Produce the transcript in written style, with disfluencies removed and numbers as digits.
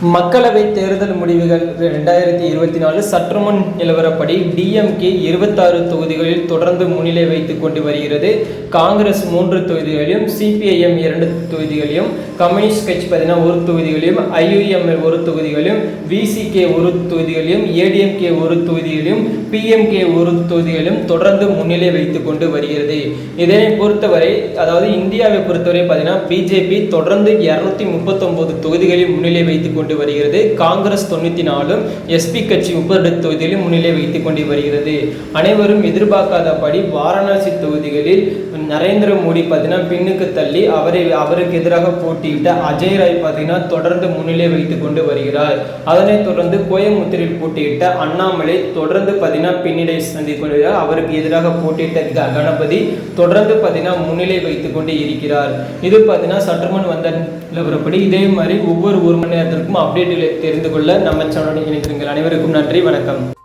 மக்களவை தேர்தல் முடிவுகள் 2024 சற்றுமுன் நிலவரப்படி டிஎம்கே 26 தொகுதிகளில் தொடர்ந்து முன்னிலை வைத்துக் கொண்டு வருகிறது. காங்கிரஸ் 3 தொகுதிகளிலும், சிபிஐஎம் 2 தொகுதிகளிலும், கம்யூனிஸ்ட் கட்சி 1 தொகுதிகளிலும், ஐயுஎம்எல் 1 தொகுதிகளிலும், விசிகே 1 தொகுதிகளிலும், ஏடிஎம்கே 1 தொகுதிகளிலும், பிஎம்கே 1 தொகுதிகளிலும் தொடர்ந்து முன்னிலை வைத்துக் கொண்டு வருகிறது. இதனை பொறுத்தவரை, அதாவது இந்தியாவை பொறுத்தவரை பிஜேபி தொடர்ந்து 239 தொகுதிகளில் முன்னிலை வைத்துக் கொண்டு வருகிறது. காங்கிரஸ் 94, எஸ்பி கட்சி 30 தொகுதிகளில் முன்னிலை வைத்துக் கொண்டு வருகிறது. அனைவரும் எதிர்பார்க்காதபடி வாரணாசி தொகுதிகளில் நரேந்திர மோடி பின்னுக்கு தள்ளி அவருக்கு எதிராக போட்டியிட்ட அஜய் ராய் தொடர்ந்து முன்னிலை வைத்துக் கொண்டு வருகிறார். அதனைத் தொடர்ந்து கோயம்புத்தூரில் போட்டியிட்ட அண்ணாமலை தொடர்ந்து பின்னடை சந்தித்து கொள்கிறார். அவருக்கு எதிராக போட்டியிட்ட கணபதி தொடர்ந்து முன்னிலை வைத்துக் கொண்டு இருக்கிறார். இது சற்றுமுன் வந்த நிலவரப்படி. இதே மாதிரி ஒவ்வொரு 1 மணி நேரத்திற்கும் அப்டேட்டுகளை தெரிந்து கொள்ள நம்ம சேனலுடன் இணைந்திருங்கள். அனைவருக்கும் நன்றி, வணக்கம்.